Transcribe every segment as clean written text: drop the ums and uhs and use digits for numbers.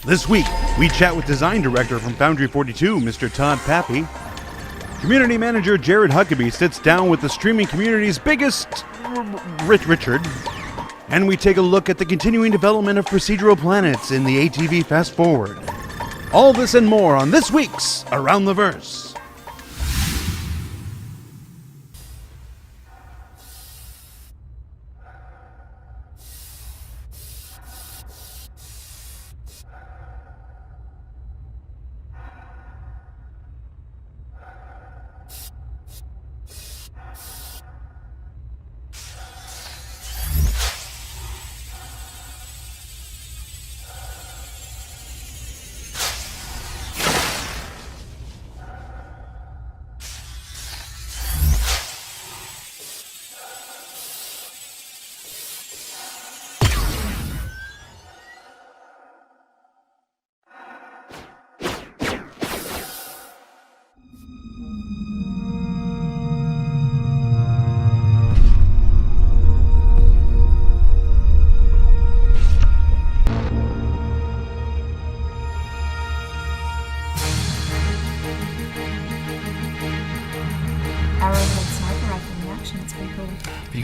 This week, we chat with design director from Foundry 42, Mr. Todd Pappy. Community manager Jared Huckabee sits down with the streaming community's biggest Richard. And we take a look at the continuing development of procedural planets in the A.T.V. Fast Forward. All this and more on this week's Around the Verse.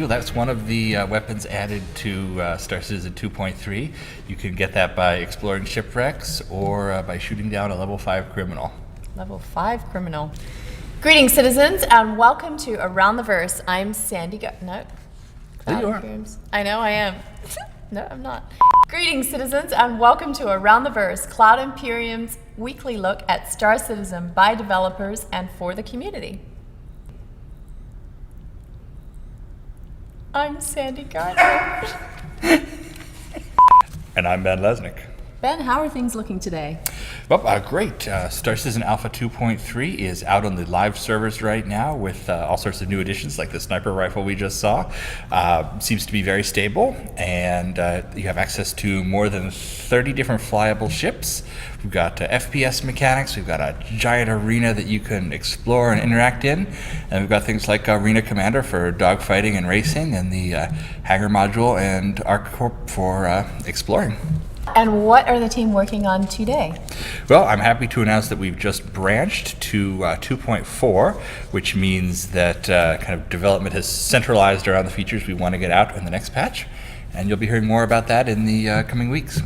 That's one of the weapons added to Star Citizen 2.3. You can get that by exploring shipwrecks or by shooting down a level 5 criminal. Level 5 criminal. Greetings, citizens, and welcome to Around the Verse. I'm Sandy No. There you are. I know I am. No, I'm not. Greetings, citizens, and welcome to Around the Verse, Cloud Imperium's weekly look at Star Citizen by developers and for the community. I'm Sandy Gardner. And I'm Ben Lesnick. Ben, how are things looking today? Well, great. Star Citizen Alpha 2.3 is out on the live servers right now with all sorts of new additions like the sniper rifle we just saw. Seems to be very stable, and you have access to more than 30 different flyable ships. We've got FPS mechanics, we've got a giant arena that you can explore and interact in, and we've got things like Arena Commander for dogfighting and racing, and the hangar module and ArcCorp for exploring. And what are the team working on today? Well, I'm happy to announce that we've just branched to 2.4, which means that kind of development has centralized around the features we want to get out in the next patch, and you'll be hearing more about that in the coming weeks.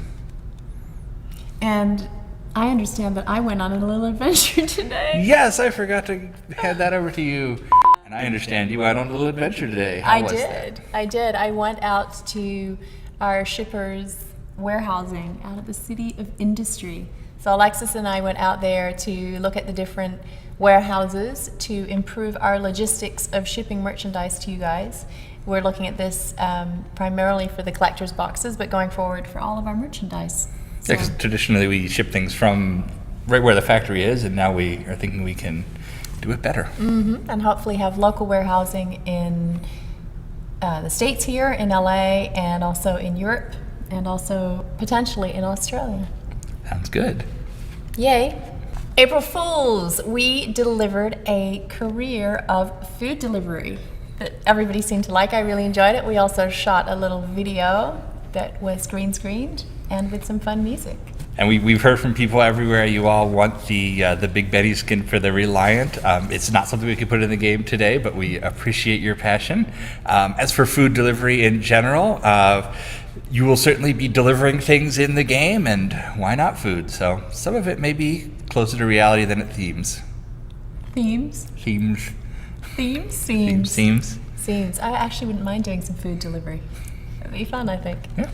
And I understand that I went on a little adventure today. Yes, I forgot to hand that over to you. And I understand you went on a little adventure today. How was that? I did. I went out to our shippers' warehousing out at the City of Industry. So Alexis and I went out there to look at the different warehouses to improve our logistics of shipping merchandise to you guys. We're looking at this primarily for the collector's boxes, but going forward for all of our merchandise. So. Yeah, 'cause traditionally we ship things from right where the factory is, and now we are thinking we can do it better. Mm-hmm. And hopefully have local warehousing in the States here, in LA, and also in Europe, and also potentially in Australia. Sounds good. Yay. April Fools, we delivered a career of food delivery that everybody seemed to like. I really enjoyed it. We also shot a little video that was green screened and with some fun music. And we've heard from people everywhere. You all want the Big Betty skin for the Reliant. It's not something we can put in the game today, but we appreciate your passion. As for food delivery in general, you will certainly be delivering things in the game, and why not food? So some of it may be closer to reality than it seems. Themes? Themes. Themes? Seems. Seems. Seems. I actually wouldn't mind doing some food delivery. It'd be fun, I think. Yeah.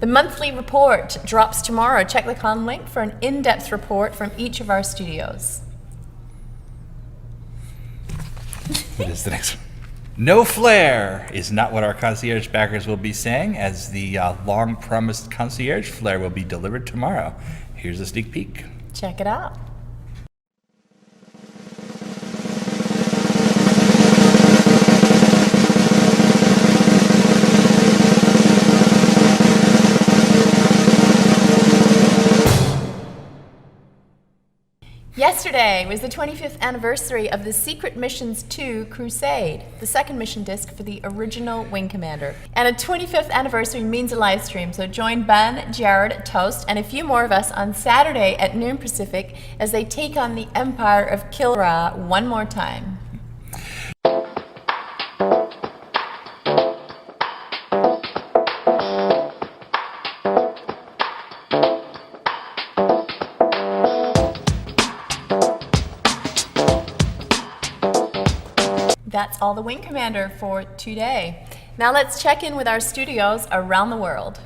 The monthly report drops tomorrow. Check the con link for an in-depth report from each of our studios. What is the next one? No flare is not what our concierge backers will be saying, as the long-promised concierge flare will be delivered tomorrow. Here's a sneak peek. Check it out. Yesterday was the 25th anniversary of the Secret Missions 2 Crusade, the second mission disc for the original Wing Commander. And a 25th anniversary means a live stream, so join Ben, Jared, Toast, and a few more of us on Saturday at noon Pacific as they take on the Empire of Kilra one more time. That's all the Wing Commander for today. Now let's check in with our studios around the world.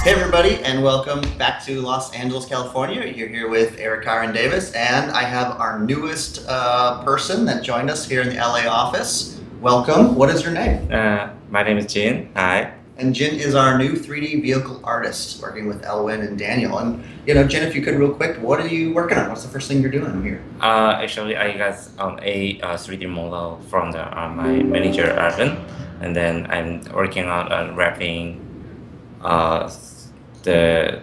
Hey everybody, and welcome back to Los Angeles, California. You're here with Eric Carr and Davis, and I have our newest person that joined us here in the LA office. Welcome. What is your name? My name is Jin. Hi. And Jin is our new 3D vehicle artist, working with Elwin and Daniel. And Jin, if you could real quick, what are you working on? What's the first thing you're doing here? Actually, I got a 3D model from my manager, Arvin, and then I'm working on wrapping the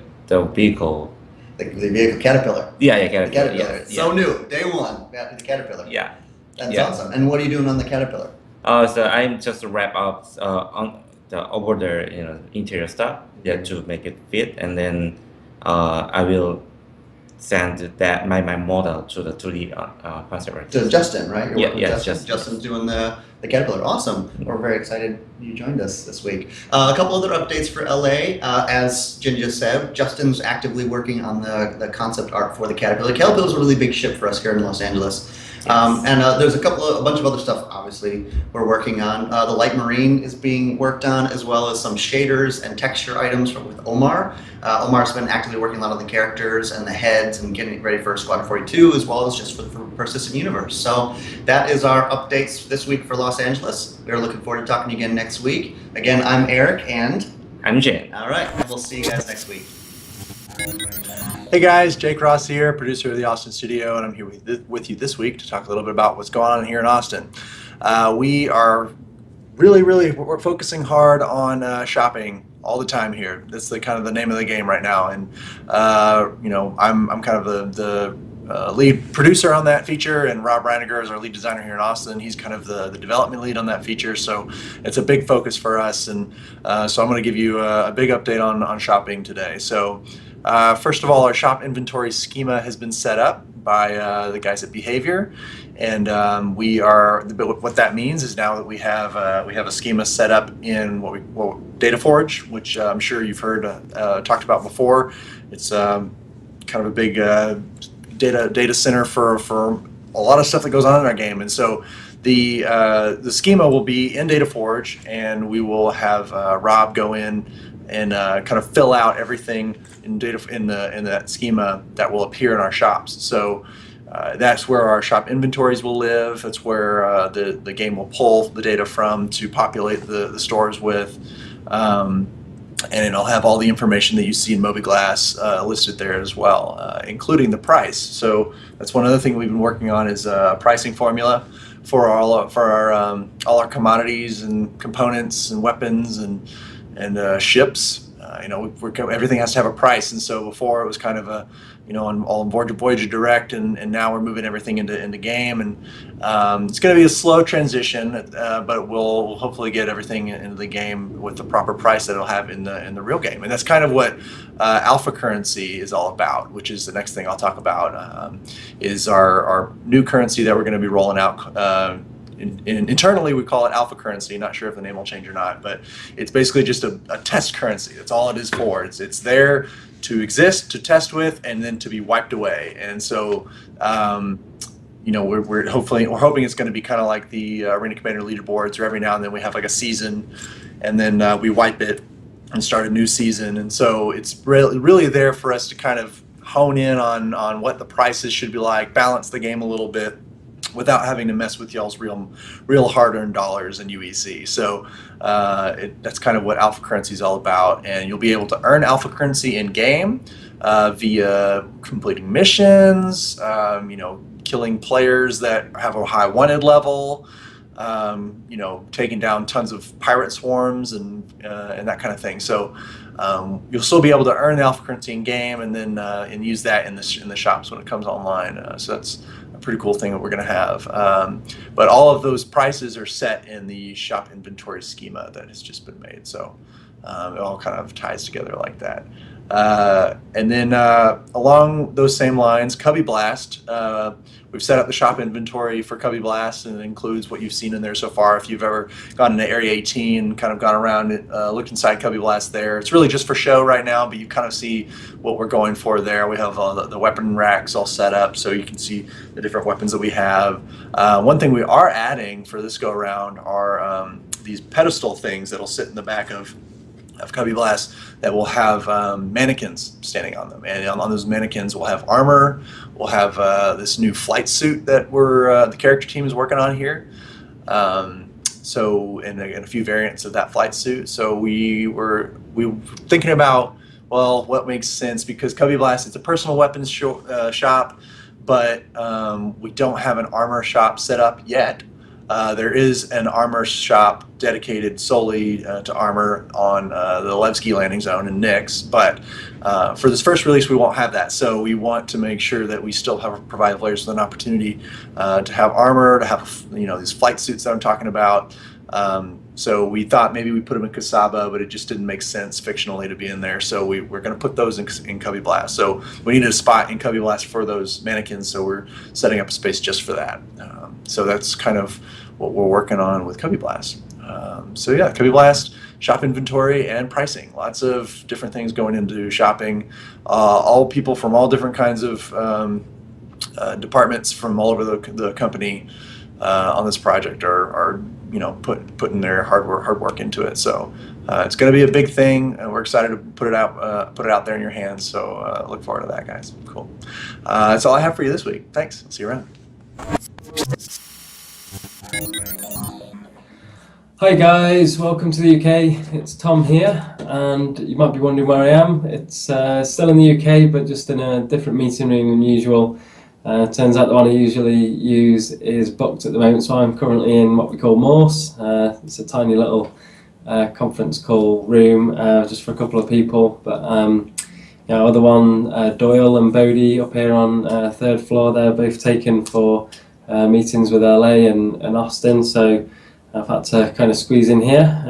vehicle. The vehicle Caterpillar. Yeah, The Caterpillar. Yeah, It's so new, day one, the Caterpillar. Yeah. That's awesome. And what are you doing on the Caterpillar? So I'm just wrap up over the interior stuff, to make it fit, and then I will send that my model to the 2D conservator. To Justin, right? You're working with Justin. Justin. Justin's doing the Caterpillar. Awesome. We're very excited you joined us this week. A couple other updates for LA. As Jin just said, Justin's actively working on the concept art for the Caterpillar. Caterpillar's a really big ship for us here in Los Angeles. Yes. And there's a bunch of other stuff, obviously, we're working on. The light marine is being worked on, as well as some shaders and texture items with Omar. Omar's been actively working a lot on the characters and the heads and getting it ready for Squadron 42, as well as just for Persistent Universe. So that is our updates this week for Los Angeles. We're looking forward to talking to you again next week. Again, I'm Eric, and I'm Jin. all right, we'll see you guys next week. Hey guys, Jake Ross here, producer of the Austin Studio, and I'm here with you this week to talk a little bit about what's going on here in Austin. We are we're focusing hard on shopping all the time here. That's the kind of the name of the game right now, and I'm kind of the lead producer on that feature, and Rob Reiniger is our lead designer here in Austin. He's kind of the development lead on that feature, so it's a big focus for us, and so I'm going to give you a big update on shopping today. So first of all, our shop inventory schema has been set up by the guys at Behavior, and what that means is now that we have a schema set up in DataForge, which I'm sure you've heard talked about before. It's kind of a big data center for a lot of stuff that goes on in our game, and so the schema will be in DataForge, and we will have Rob go in and kind of fill out everything in that schema that will appear in our shops. So that's where our shop inventories will live. That's where the game will pull the data from to populate the stores with. And it'll have all the information that you see in Mobiglass listed there as well, including the price. So that's one other thing we've been working on is a pricing formula for all our commodities and components and weapons and ships. Everything has to have a price, and so before it was kind of on Voyager Direct, and now we're moving everything into game, and it's going to be a slow transition, but we'll hopefully get everything into the game with the proper price that it'll have in the real game, and that's kind of what alpha currency is all about, which is the next thing I'll talk about, is our new currency that we're going to be rolling out. Internally, we call it alpha currency. Not sure if the name will change or not, but it's basically just a test currency. That's all it is for. It's there to exist, to test with, and then to be wiped away. And so, we're hoping it's going to be kind of like the Arena Commander leaderboards, where every now and then we have like a season, and then we wipe it and start a new season. And so it's really there for us to kind of hone in on what the prices should be like, balance the game a little bit, without having to mess with y'all's real hard-earned dollars in UEC. So that's kind of what alpha currency is all about, and you'll be able to earn alpha currency in game via completing missions, killing players that have a high wanted level, taking down tons of pirate swarms and that kind of thing. So you'll still be able to earn the alpha currency in game and then and use that in the shops when it comes online. So that's a pretty cool thing that we're going to have. But all of those prices are set in the shop inventory schema that has just been made. So it all kind of ties together like that. And then along those same lines, Cubby Blast. We've set up the shop inventory for Cubby Blast, and it includes what you've seen in there so far. If you've ever gone into Area 18, kind of gone around it, looked inside Cubby Blast there. It's really just for show right now, but you kind of see what we're going for there. We have the weapon racks all set up, so you can see the different weapons that we have. One thing we are adding for this go-around are these pedestal things that'll sit in the back of Cubby Blast that will have mannequins standing on them, and on those mannequins we'll have armor. We'll have this new flight suit that the character team is working on here. So and a few variants of that flight suit. So we were thinking about, well, what makes sense, because Cubby Blast, it's a personal weapons shop, but we don't have an armor shop set up yet. There is an armor shop dedicated solely to armor on the Levski landing zone in Nix, but for this first release we won't have that. So we want to make sure that we still provide players with an opportunity to have armor, to have these flight suits that I'm talking about. So we thought maybe we put them in Kasaba, but it just didn't make sense fictionally to be in there. So we're going to put those in Cubby Blast. So we needed a spot in Cubby Blast for those mannequins, so we're setting up a space just for that. So that's kind of what we're working on with Cubby Blast. So yeah, Cubby Blast, shop inventory and pricing. Lots of different things going into shopping. All people from all different kinds of departments from all over the company on this project are putting their hard work into it. So it's going to be a big thing, and we're excited to put it out there in your hands. So look forward to that, guys. Cool. That's all I have for you this week. Thanks. I'll see you around. Hi guys, welcome to the UK. It's Tom here, and you might be wondering where I am. It's still in the UK, but just in a different meeting room than usual. Turns out the one I usually use is booked at the moment, so I'm currently in what we call Morse. It's a tiny little conference call room, just for a couple of people. But other one, Doyle and Bodie up here on third floor, they're both taken for meetings with LA and Austin, so I've had to kind of squeeze in here,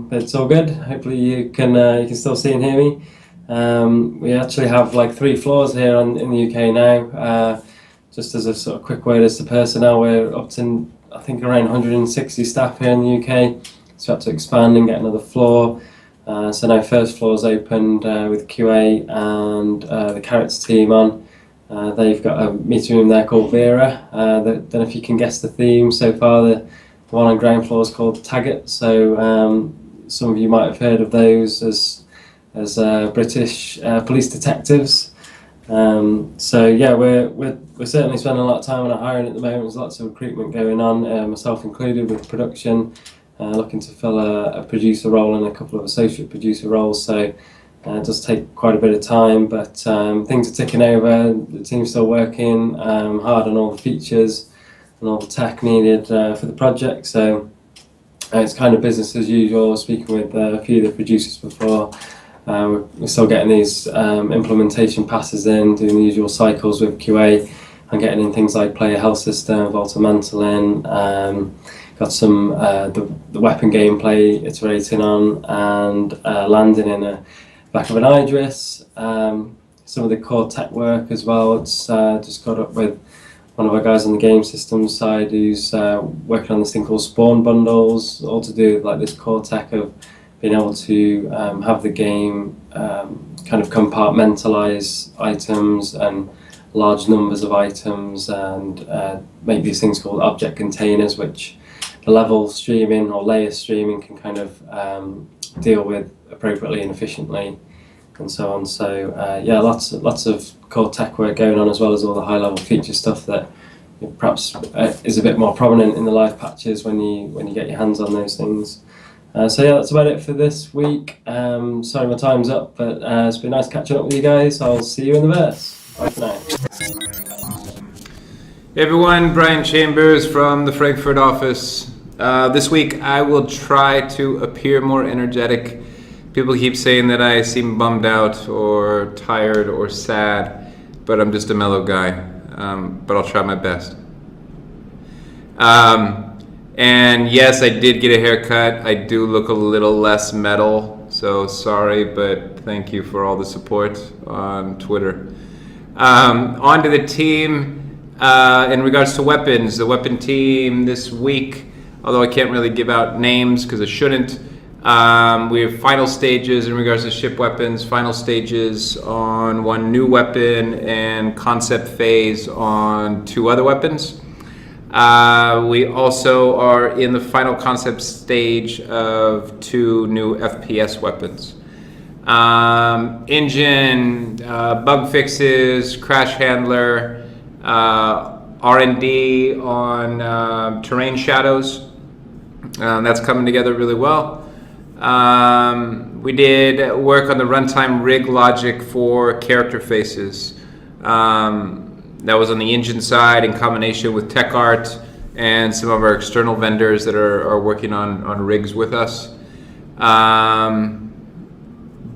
but it's all good. Hopefully you can still see and hear me. We actually have like 3 floors here in the UK now. Just as a sort of quick word as to personnel, we're up to I think around 160 staff here in the UK. So we had to expand and get another floor. So now first floor's opened with QA and the Carrots team on. They've got a meeting room there called Vera. Don't know if you can guess the theme so far. The one on ground floor is called Taggart. So some of you might have heard of those as British police detectives. So yeah, we're certainly spending a lot of time on our hiring at the moment. There's lots of recruitment going on, myself included, with production, looking to fill a producer role and a couple of associate producer roles. So it does take quite a bit of time, but things are ticking over. The team's still working hard on all the features and all the tech needed for the project. So it's kind of business as usual. Speaking with a few of the producers before, we're still getting these implementation passes in, doing the usual cycles with QA, and getting in things like player health system, Volta Mantling, got some the weapon gameplay iterating on, and landing in the back of an Idris. Some of the core tech work as well. It's just got up with one of our guys on the game systems side who's working on this thing called spawn bundles, all to do with like this core tech of being able to have the game kind of compartmentalize items and large numbers of items, and make these things called object containers, which the level streaming or layer streaming can kind of deal with appropriately and efficiently, and so on. So yeah, lots of core tech work going on, as well as all the high level feature stuff that perhaps is a bit more prominent in the live patches when you get your hands on those things. So yeah, that's about it for this week. Sorry my time's up, but it's been nice catching up with you guys. I'll see you in the verse. Bye for now. Hey everyone, Brian Chambers from the Frankfurt office. This week I will try to appear more energetic. People keep saying that I seem bummed out or tired or sad, but I'm just a mellow guy. But I'll try my best. And yes, I did get a haircut. I do look a little less metal, so sorry, but thank you for all the support on Twitter. On to the team. In regards to weapons, the weapon team this week, although I can't really give out names because I shouldn't, we have final stages in regards to ship weapons, final stages on one new weapon, and concept phase on 2 other weapons. We also are in the final concept stage of 2 new FPS weapons. Engine, bug fixes, crash handler, R&D on terrain shadows. That's coming together really well. We did work on the runtime rig logic for character faces. That was on the engine side in combination with tech art and some of our external vendors that are working on rigs with us.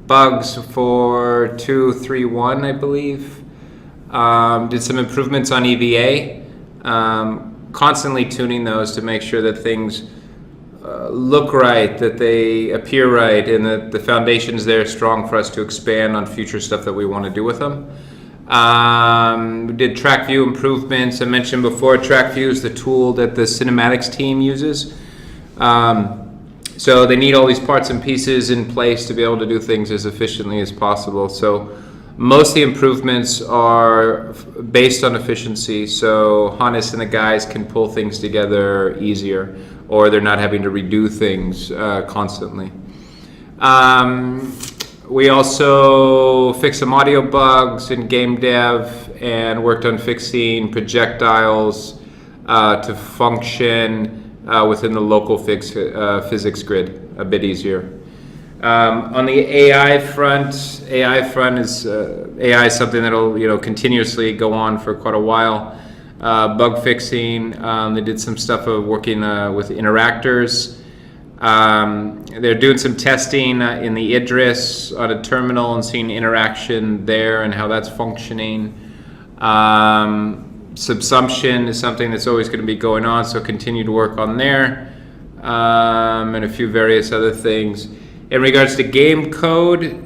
Bugs for 2.3.1, I believe. Did some improvements on EVA. Constantly tuning those to make sure that things look right, that they appear right, and that the foundation's there strong for us to expand on future stuff that we want to do with them. We did track view improvements. I mentioned before, track view is the tool that the cinematics team uses. So they need all these parts and pieces in place to be able to do things as efficiently as possible. So most of the improvements are based on efficiency. So Hannes and the guys can pull things together easier, or they're not having to redo things constantly. We also fixed some audio bugs in game dev and worked on fixing projectiles to function within the local physics grid a bit easier. On the AI front is AI is something that'll continuously go on for quite a while. Bug fixing. They did some stuff of working with interactors. They're doing some testing in the Idris on a terminal and seeing interaction there and how that's functioning. Subsumption is something that's always going to be going on, so continue to work on there, and a few various other things. In regards to game code,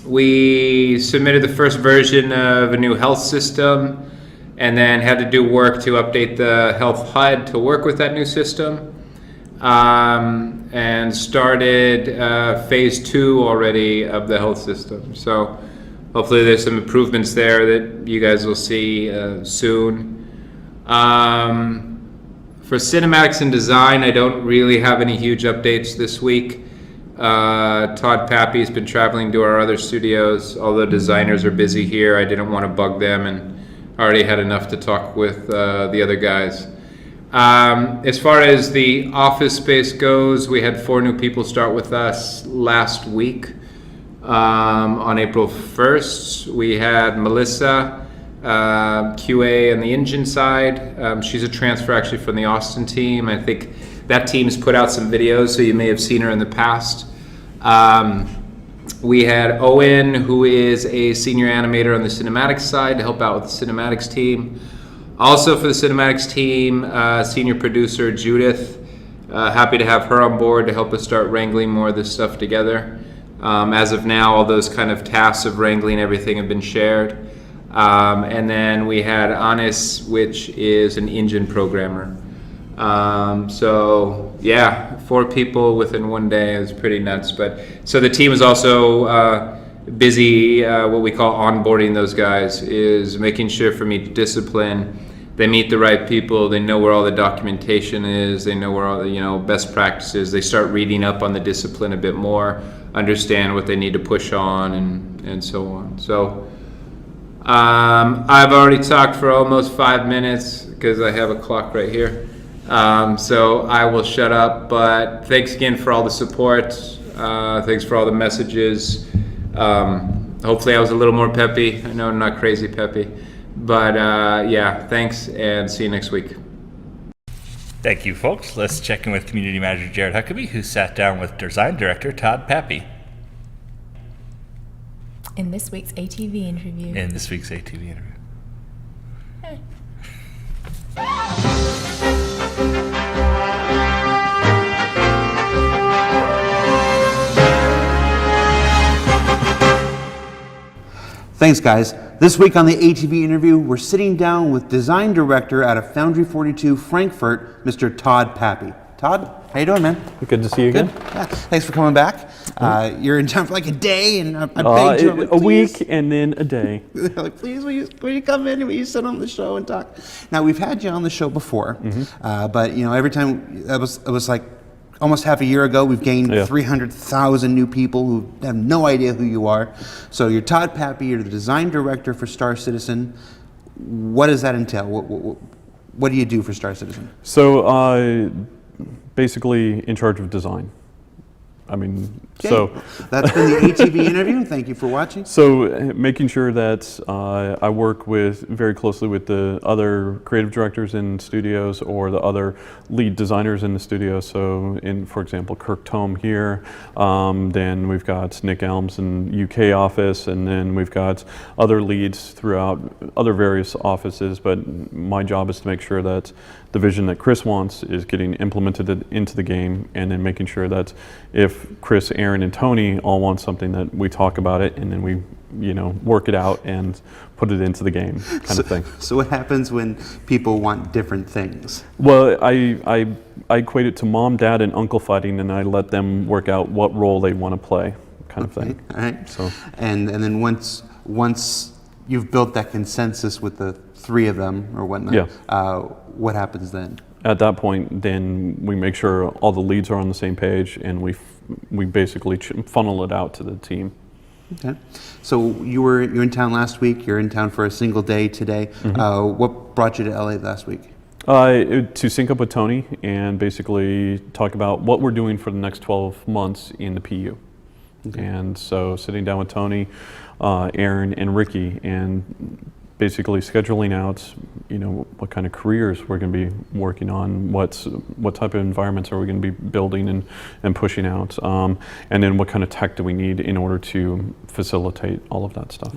we submitted the first version of a new health system and then had to do work to update the health HUD to work with that new system. And started phase 2 already of the health system. So hopefully there's some improvements there that you guys will see soon. For cinematics and design, I don't really have any huge updates this week. Todd Pappy's been traveling to our other studios. Although designers are busy here, I didn't want to bug them and already had enough to talk with the other guys. As far as the office space goes, we had 4 new people start with us last week. On April 1st, we had Melissa, QA on the engine side. She's a transfer actually from the Austin team. I think that team's put out some videos, so you may have seen her in the past. We had Owen, who is a senior animator on the cinematics side to help out with the cinematics team. Also for the cinematics team, senior producer Judith. Happy to have her on board to help us start wrangling more of this stuff together. As of now, all those kind of tasks of wrangling everything have been shared. And then we had Anis, which is an engine programmer. So yeah, 4 people within one day is pretty nuts. But so the team is also busy, what we call onboarding those guys, is making sure from each discipline they meet the right people, they know where all the documentation is, they know where all the best practices, they start reading up on the discipline a bit more, understand what they need to push on, and so on. So I've already talked for almost 5 minutes because I have a clock right here. So I will shut up, but thanks again for all the support. Thanks for all the messages. Hopefully I was a little more peppy. I know I'm not crazy peppy, but yeah, thanks and see you next week. Thank you, folks. Let's check in with Community Manager Jared Huckabee, who sat down with Design Director Todd Pappy. In this week's A.T.V. interview. Thanks, guys. This week on the A.T.V. interview, we're sitting down with design director out of Foundry 42 Frankfurt, Mr. Todd Pappy. Todd, how you doing, man? Good to see you again. Yeah. Thanks for coming back. You're in town for like a day, and I begged you. Like, a week and then a day. Like, please, will you come in and will you sit on the show and talk? Now, we've had you on the show before, but every time it was like almost half a year ago. We've gained 300,000 new people who have no idea who you are. So you're Todd Pappy. You're the design director for Star Citizen. What does that entail? What do you do for Star Citizen? So basically in charge of design. I mean, okay. So that's been the A.T.V. interview. Thank you for watching. So making sure that I work very closely with the other creative directors in studios or the other lead designers in the studio. So for example, Kirk Tome here, then we've got Nick Elms in UK office, and then we've got other leads throughout other various offices. But my job is to make sure that the vision that Chris wants is getting implemented into the game, and then making sure that if Chris, Aaron, and Tony all want something, that we talk about it and then we work it out and put it into the game kind of thing. So what happens when people want different things? Well, I equate it to mom, dad, and uncle fighting, and I let them work out what role they want to play kind of thing. All right. So and then once you've built that consensus with the three of them or whatnot, what happens then? At that point, then we make sure all the leads are on the same page, and we basically funnel it out to the team. Okay. So you're in town last week. You're in town for a single day today. What brought you to LA last week? To sync up with Tony and basically talk about what we're doing for the next 12 months in the PU. Okay. And so sitting down with Tony, Aaron, and Ricky, and basically scheduling out, what kind of careers we're going to be working on, what type of environments are we going to be building and pushing out, and then what kind of tech do we need in order to facilitate all of that stuff.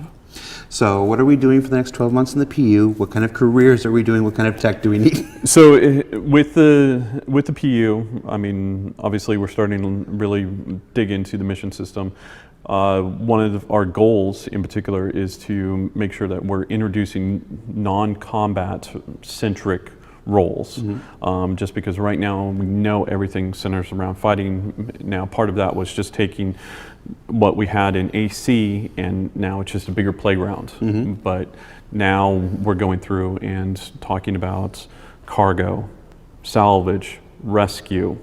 So what are we doing for the next 12 months in the PU? What kind of careers are we doing? What kind of tech do we need? So with the PU, I mean, obviously we're starting to really dig into the mission system. One of our goals in particular is to make sure that we're introducing non-combat centric roles. Just because right now we know everything centers around fighting. Now part of that was just taking what we had in AC, and now it's just a bigger playground. But now we're going through and talking about cargo, salvage, rescue,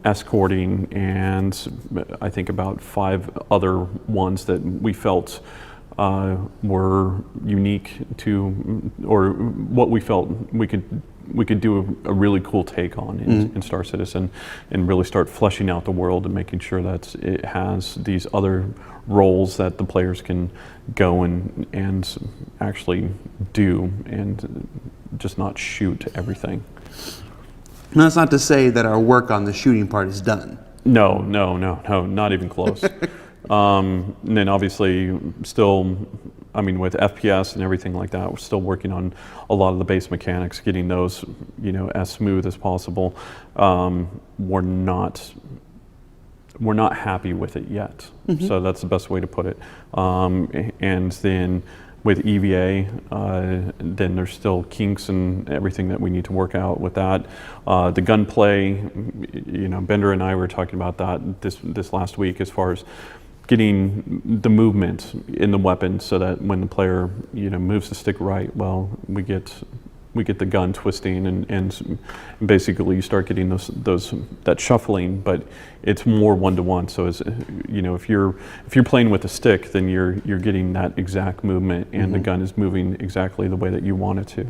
escorting, and I think about 5 other ones that we felt were unique to, or what we felt we could do a really cool take on in Star Citizen, and really start fleshing out the world and making sure that it has these other roles that the players can go and actually do, and just not shoot everything. Now, that's not to say that our work on the shooting part is done. No, not even close. And then obviously still, I mean, with FPS and everything like that, we're still working on a lot of the base mechanics, getting those, as smooth as possible. We're not happy with it yet. So that's the best way to put it. And then with EVA, then there's still kinks and everything that we need to work out with that. The gunplay, Bender and I were talking about that this last week, as far as getting the movement in the weapon so that when the player moves the stick right, well, we get the gun twisting and basically you start getting that shuffling, but it's more one-to-one. So as if you're playing with a stick, then you're getting that exact movement, and the gun is moving exactly the way that you want it to.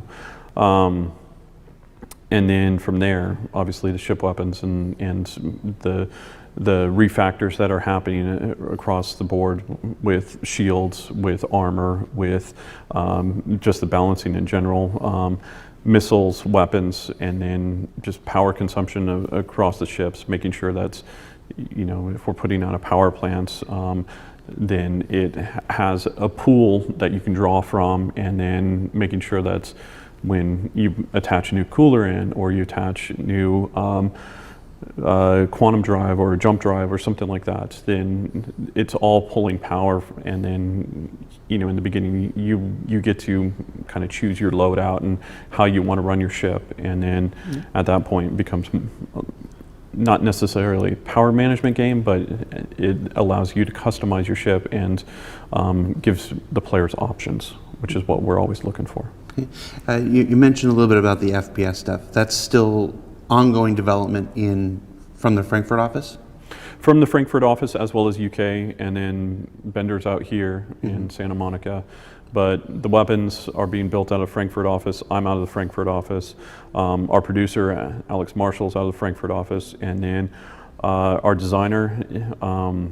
And then from there, obviously the ship weapons and the refactors that are happening across the board with shields, with armor, with just the balancing in general, missiles, weapons, and then just power consumption across the ships, making sure that's, if we're putting out a power plant, then it has a pool that you can draw from, and then making sure that when you attach a new cooler in, or you attach new quantum drive or a jump drive or something like that, then it's all pulling power, and then in the beginning you get to kind of choose your loadout and how you want to run your ship, and then at that point it becomes not necessarily a power management game, but it allows you to customize your ship and gives the players options, which is what we're always looking for. You mentioned a little bit about the FPS stuff. That's still ongoing development from the Frankfurt office? From the Frankfurt office, as well as UK, and then vendors out here in Santa Monica. But the weapons are being built out of Frankfurt office. I'm out of the Frankfurt office. Our producer, Alex Marshall's out of the Frankfurt office. And then our designer,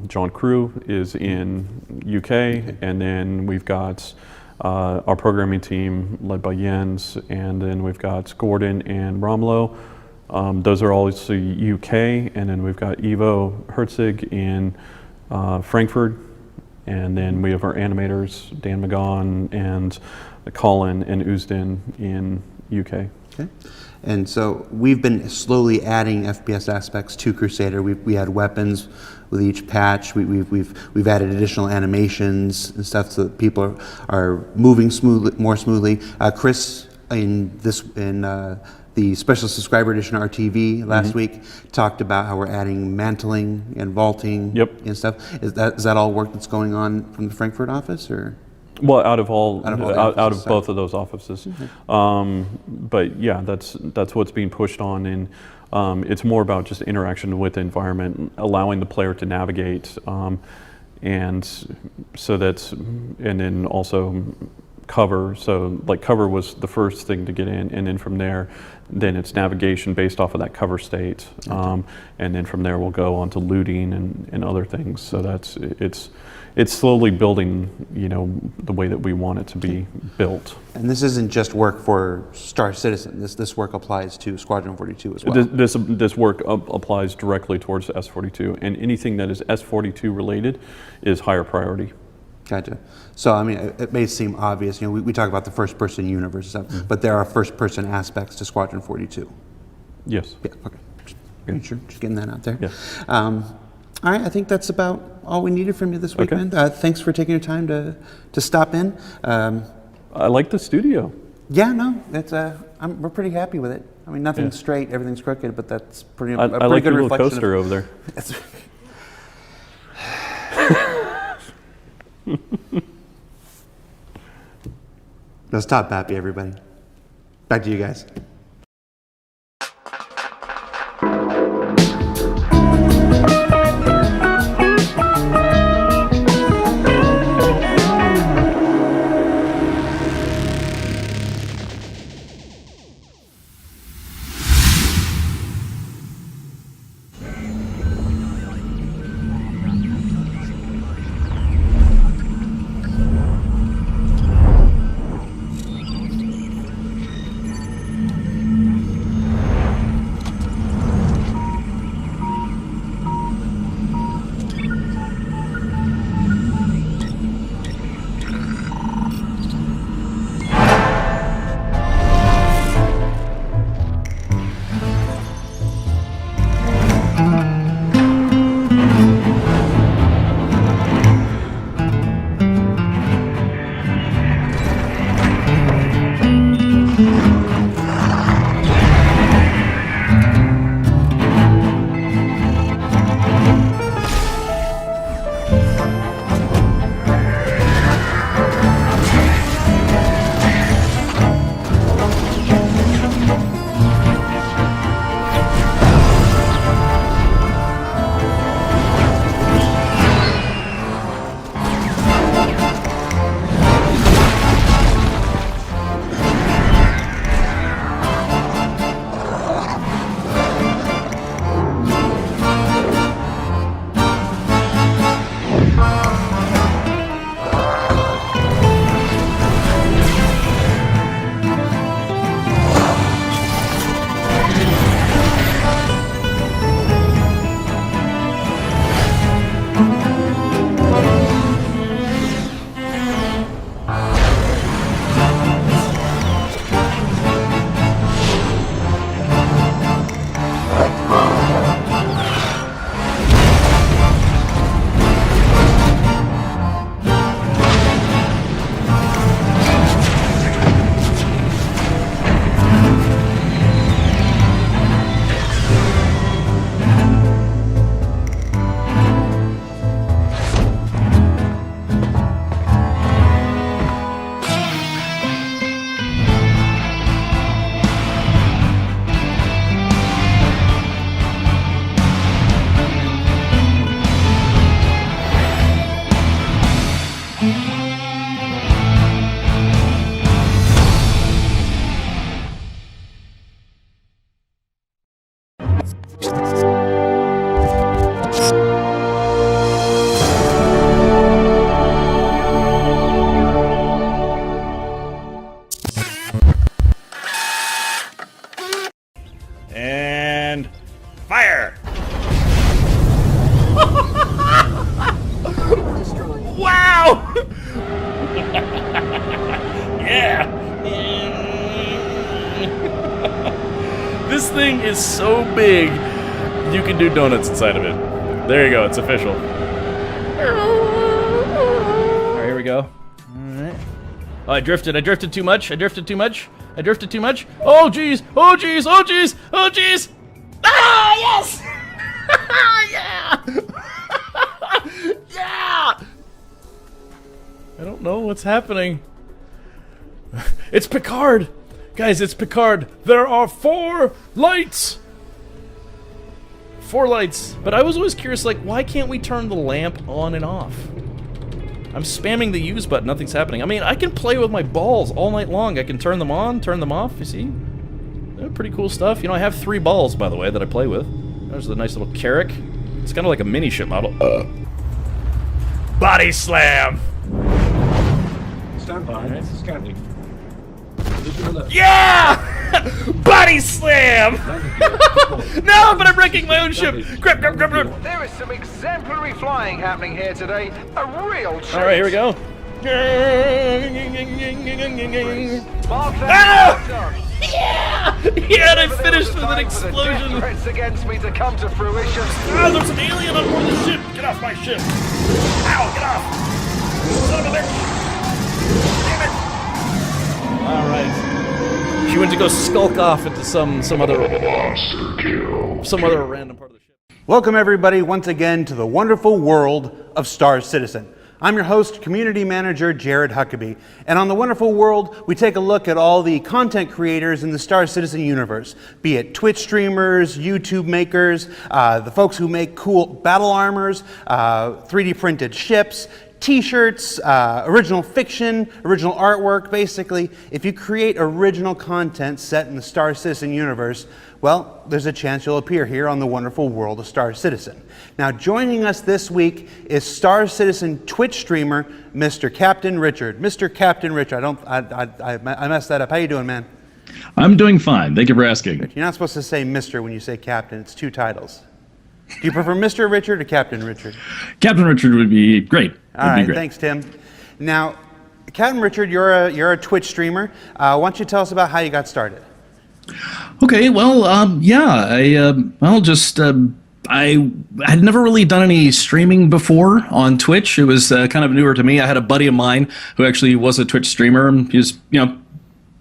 John Crew, is in UK. And then we've got our programming team led by Jens. And then we've got Gordon and Romulo. Those are all UK. And then we've got Ivo Herzig in Frankfurt. And then we have our animators, Dan McGaughan and Colin and Usdin in UK. Okay. And so we've been slowly adding FPS aspects to Crusader. We had weapons with each patch. We've added additional animations and stuff so that people are moving more smoothly. Chris in the special subscriber edition R.T.V. last week talked about how we're adding mantling and vaulting and stuff. Is that all work that's going on from the Frankfurt office, or? Well, out of both of those offices. But yeah, that's what's being pushed on, and it's more about just interaction with the environment, allowing the player to navigate, and then also cover. So like cover was the first thing to get in, and then from there, then it's navigation based off of that cover state, and then from there we'll go on to looting and other things. So it's slowly building, the way that we want it to be built. And this isn't just work for Star Citizen. This work applies to Squadron 42 as well. This work applies directly towards S42, and anything that is S42 related is higher priority. Gotcha. So, I mean, it may seem obvious, we talk about the first-person universe and stuff, but there are first-person aspects to Squadron 42. Yes. Yeah, okay. Just getting that out there. Yeah. All right, I think that's about all we needed from you this week, man. Thanks for taking your time to stop in. I like the studio. Yeah, no, we're pretty happy with it. I mean, nothing's straight, everything's crooked, but that's pretty I like good your little reflection coaster over there. That's Todd Pappy, everybody. Back to you guys. And fire! Wow! Yeah! This thing is so big, you can do donuts inside of it. There you go, it's official. Alright, here we go. Alright. Oh, I drifted too much. Oh, jeez! Oh, jeez! Ah, yes! Yeah! Yeah! I don't know what's happening. It's Picard! Guys, it's Picard. There are 4 lights! 4 lights. But I was always curious, like, why can't we turn the lamp on and off? I'm spamming the use button, nothing's happening. I mean, I can play with my balls all night long. I can turn them on, turn them off, you see? They're pretty cool stuff. You know, I have 3 balls, by the way, that I play with. There's the nice little Carrack. It's kind of like a mini ship model. Body slam! Stand by. Scanning. Yeah! Body slam! No, but I'm wrecking my own ship. Crap. There is some exemplary flying happening here today. A real treat. All right, here we go. Ah! Yeah! Yeah, and I finished with an explosion. Threats against me to come to fruition. Ah, there's an alien on board the ship. Get off my ship. Ow, get off. Son of a bitch. Damn it. All right. She went to go skulk off into some other random part of the ship. Welcome everybody once again to the wonderful world of Star Citizen. I'm your host, Community Manager Jared Huckabee, and on the wonderful world, we take a look at all the content creators in the Star Citizen universe, be it Twitch streamers, YouTube makers, the folks who make cool battle armors, 3D printed ships, t-shirts, original fiction, original artwork. Basically, if you create original content set in the Star Citizen universe, well, there's a chance you'll appear here on the wonderful world of Star Citizen. Now, joining us this week is Star Citizen Twitch streamer, Mr. Captain Richard. Mr. Captain Richard, I messed that up. How you doing, man? I'm doing fine. Thank you for asking. You're not supposed to say Mr. when you say Captain. It's 2 titles. Do you prefer Mr. Richard or Captain Richard? Captain Richard would be great. All right, thanks, Tim. Now, Captain Richard, you're a Twitch streamer. Why don't you tell us about how you got started? Okay, well, I had never really done any streaming before on Twitch. It was kind of newer to me. I had a buddy of mine who actually was a Twitch streamer, and he was,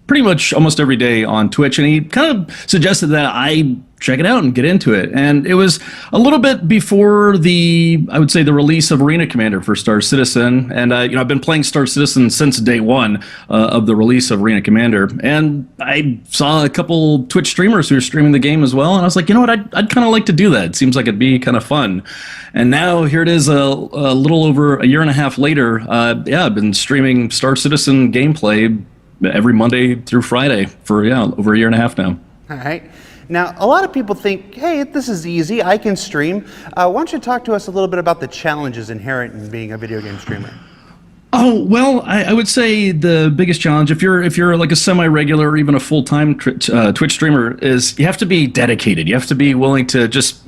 pretty much almost every day on Twitch, and he kind of suggested that I check it out and get into it. And it was a little bit before the release of Arena Commander for Star Citizen. And I've been playing Star Citizen since day one of the release of Arena Commander. And I saw a couple Twitch streamers who were streaming the game as well. And I was like, you know what, I'd kind of like to do that. It seems like it'd be kind of fun. And now here it is, a little over a year and a half later. I've been streaming Star Citizen gameplay every Monday through Friday for over a year and a half now. All right. Now, a lot of people think, hey, this is easy, I can stream. Why don't you talk to us a little bit about the challenges inherent in being a video game streamer? Oh, well, I would say the biggest challenge, if you're like a semi-regular or even a full-time Twitch streamer, is you have to be dedicated. You have to be willing to just,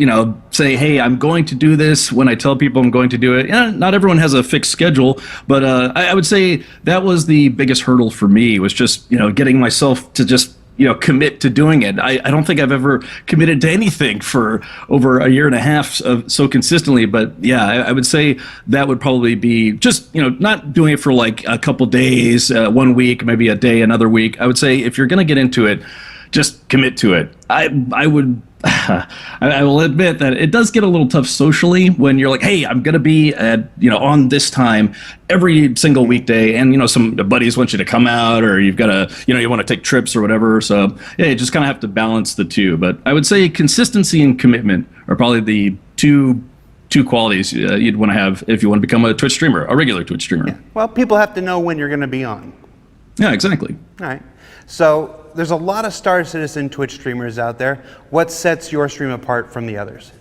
say, hey, I'm going to do this when I tell people I'm going to do it. Yeah, not everyone has a fixed schedule, but I would say that was the biggest hurdle for me, was just, getting myself to just commit to doing it. I don't think I've ever committed to anything for over a year and a half so consistently, but yeah, I would say that would probably be just, not doing it for like a couple days, 1 week, maybe a day, another week. I would say if you're going to get into it, just commit to it. I will admit that it does get a little tough socially when you're like, hey, I'm going to be at, on this time every single weekday, and, some buddies want you to come out, or you've got to, you want to take trips or whatever. So yeah, you just kind of have to balance the two. But I would say consistency and commitment are probably the two qualities you'd want to have if you want to become a Twitch streamer, a regular Twitch streamer. Yeah. Well, people have to know when you're going to be on. Yeah, exactly. All right. So there's a lot of Star Citizen Twitch streamers out there. What sets your stream apart from the others?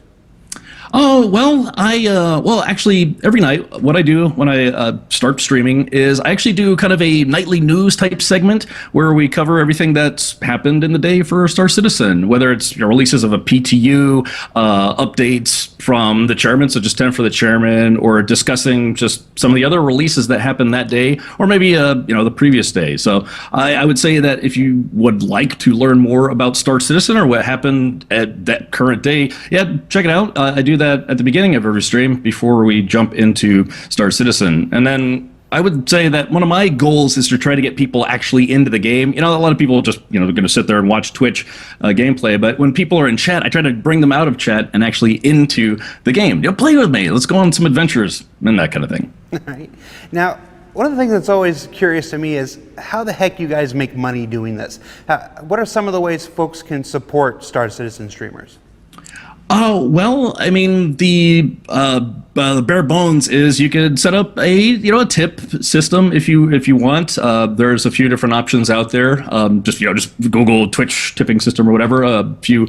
Oh, well, actually, every night, what I do when I start streaming is I actually do kind of a nightly news type segment where we cover everything that's happened in the day for Star Citizen, whether it's releases of a PTU, updates from the chairman, so just 10 for the chairman, or discussing just some of the other releases that happened that day, or maybe, the previous day. So I would say that if you would like to learn more about Star Citizen or what happened at that current day, yeah, check it out. I do that at the beginning of every stream before we jump into Star Citizen. And then I would say that one of my goals is to try to get people actually into the game. A lot of people just, they're going to sit there and watch Twitch gameplay. But when people are in chat, I try to bring them out of chat and actually into the game. Play with me. Let's go on some adventures and that kind of thing. All right. Now, one of the things that's always curious to me is how the heck you guys make money doing this. What are some of the ways folks can support Star Citizen streamers? Oh, well, I mean, the bare bones is you could set up a tip system if you want. There's a few different options out there. Just Google Twitch tipping system or whatever. A few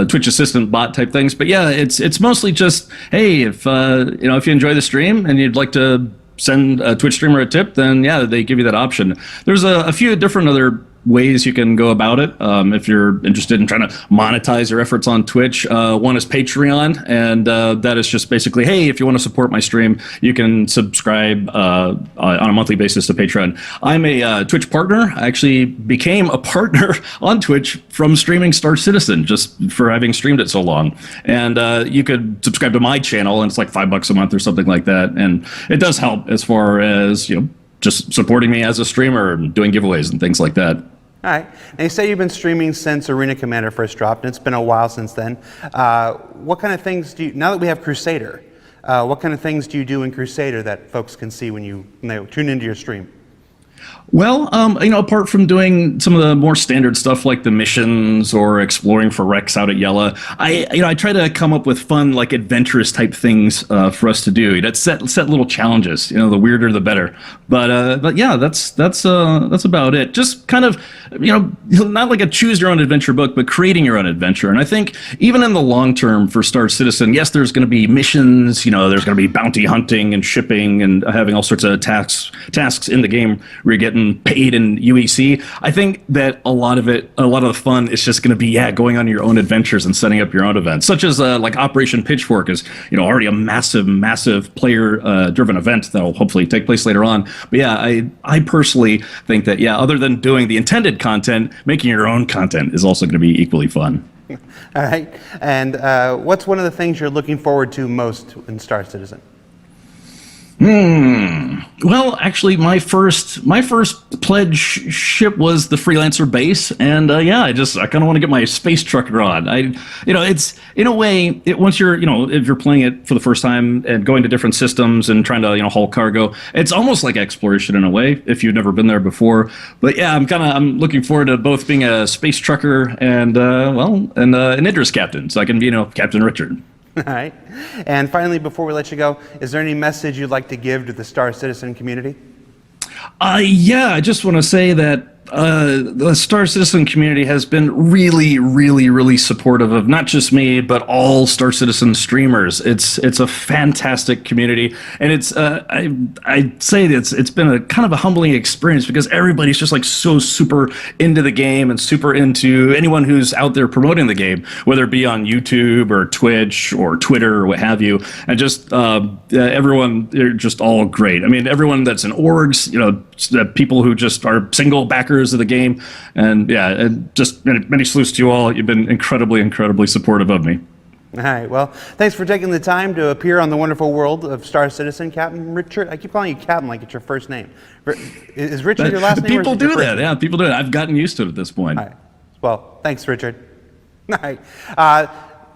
Twitch assistant bot type things. But yeah, it's mostly just, hey, if you enjoy the stream and you'd like to send a Twitch streamer a tip, then yeah, they give you that option. There's a few different other ways you can go about it if you're interested in trying to monetize your efforts on Twitch. One is Patreon, and that is just basically, hey, if you want to support my stream, you can subscribe on a monthly basis to Patreon. I'm a Twitch partner. I actually became a partner on Twitch from streaming Star Citizen, just for having streamed it so long. And you could subscribe to my channel, and it's like $5 a month or something like that. And it does help as far as, just supporting me as a streamer and doing giveaways and things like that. All right. Now, you say you've been streaming since Arena Commander first dropped, and it's been a while since then. What kind of things now that we have Crusader, what kind of things do you do in Crusader that folks can see when they tune into your stream? Well, apart from doing some of the more standard stuff like the missions or exploring for wrecks out at Yella, I try to come up with fun, like adventurous type things for us to do. Set little challenges. The weirder the better. But yeah, that's about it. Just kind of not like a choose your own adventure book, but creating your own adventure. And I think even in the long term for Star Citizen, yes, there's going to be missions. There's going to be bounty hunting and shipping and having all sorts of tasks in the game where you're getting paid in UEC. I think that a lot of the fun is just going to be going on your own adventures and setting up your own events, such as like Operation Pitchfork is already a massive player driven event that will hopefully take place later on. But yeah, I personally think that other than doing the intended content, making your own content is also going to be equally fun. All right. And what's one of the things you're looking forward to most in Star Citizen? Well, actually, my first pledge ship was the freelancer base, and I kind of want to get my space trucker on. It's in a way, once you're, if you're playing it for the first time and going to different systems and trying to, haul cargo, it's almost like exploration in a way if you've never been there before. But yeah, I'm looking forward to both being a space trucker and an Idris captain, so I can be, Captain Richard. All right. And finally, before we let you go, is there any message you'd like to give to the Star Citizen community? I just want to say that the Star Citizen community has been really, really, really supportive of not just me, but all Star Citizen streamers. It's a fantastic community, and it's I'd say that it's been a kind of a humbling experience because everybody's just like so super into the game and super into anyone who's out there promoting the game, whether it be on YouTube or Twitch or Twitter or what have you. And just everyone, they're just all great. I mean, everyone that's in orgs, people who just are single backers of the game, and and just many salutes to you all. You've been incredibly, incredibly supportive of me. All right. Well, thanks for taking the time to appear on the wonderful world of Star Citizen, Captain Richard. I keep calling you Captain like it's your first name. Is Richard your last name? People do that. Yeah, people do it. I've gotten used to it at this point. All right. Well, thanks, Richard. All right.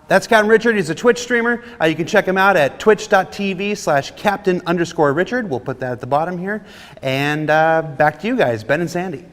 That's Captain Richard. He's a Twitch streamer. You can check him out at twitch.tv/Captain_Richard. We'll put that at the bottom here. And back to you guys, Ben and Sandy.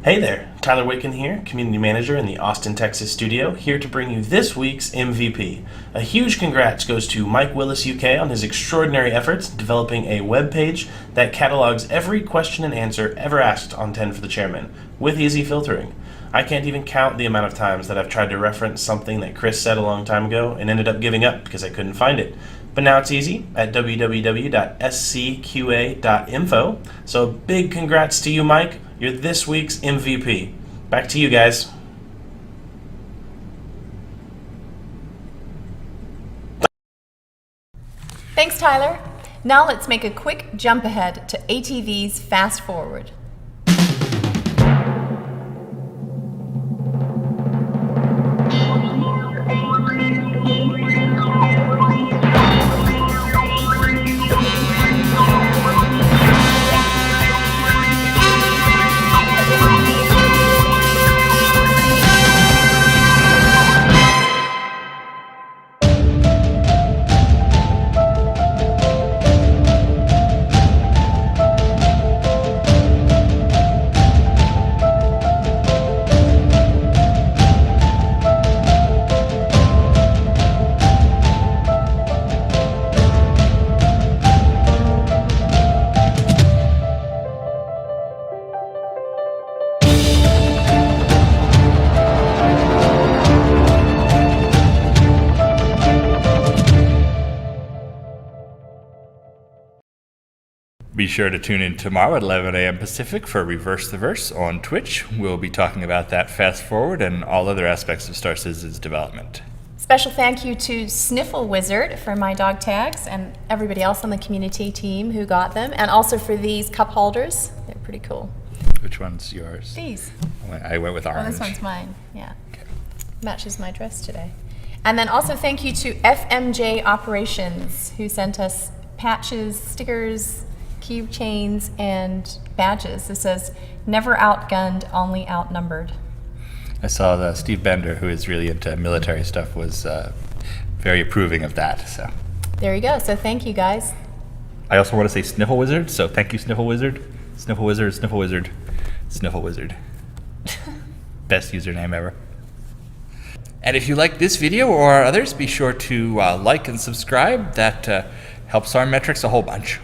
Hey there, Tyler Waken here, Community Manager in the Austin, Texas studio, here to bring you this week's MVP. A huge congrats goes to Mike Willis UK on his extraordinary efforts developing a web page that catalogs every question and answer ever asked on 10 for the Chairman, with easy filtering. I can't even count the amount of times that I've tried to reference something that Chris said a long time ago and ended up giving up because I couldn't find it. But now it's easy at www.scqa.info. So big congrats to you, Mike. You're this week's MVP. Back to you guys. Thanks, Tyler. Now let's make a quick jump ahead to A.T.V's Fast Forward. Be sure to tune in tomorrow at 11 a.m. Pacific for Reverse the Verse on Twitch. We'll be talking about that fast forward and all other aspects of Star Citizen's development. Special thank you to Sniffle Wizard for my dog tags and everybody else on the community team who got them, and also for these cup holders. They're pretty cool. Which one's yours? These. I went with orange. Oh, this one's mine. Yeah. Okay. Matches my dress today. And then also thank you to FMJ Operations who sent us patches, stickers, keychains, and badges. It says, never outgunned, only outnumbered. I saw that Steve Bender, who is really into military stuff, was very approving of that. So there you go. So thank you, guys. I also want to say Sniffle Wizard, so thank you, Sniffle Wizard. Sniffle Wizard, Sniffle Wizard, Sniffle Wizard. Best username ever. And if you like this video or others, be sure to like and subscribe. That helps our metrics a whole bunch.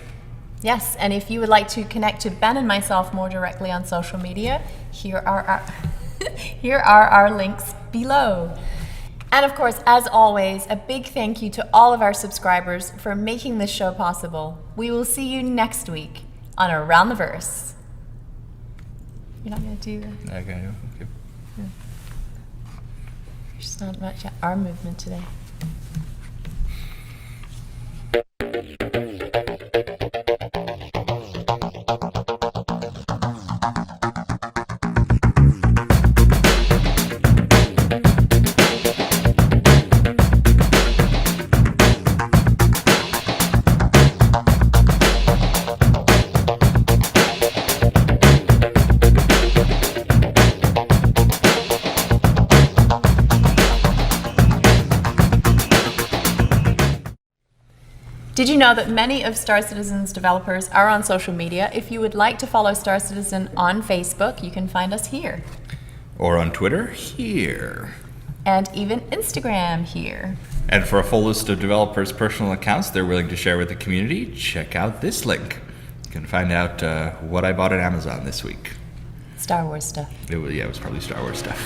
Yes, and if you would like to connect to Ben and myself more directly on social media, here are our links below. And of course, as always, a big thank you to all of our subscribers for making this show possible. We will see you next week on Around the Verse. You're not going to do that? Okay. Yeah. There's not much arm movement today. Did you know that many of Star Citizen's developers are on social media? If you would like to follow Star Citizen on Facebook, you can find us here. Or on Twitter, here. And even Instagram, here. And for a full list of developers' personal accounts they're willing to share with the community, check out this link. You can find out what I bought at Amazon this week. Star Wars stuff. It was probably Star Wars stuff.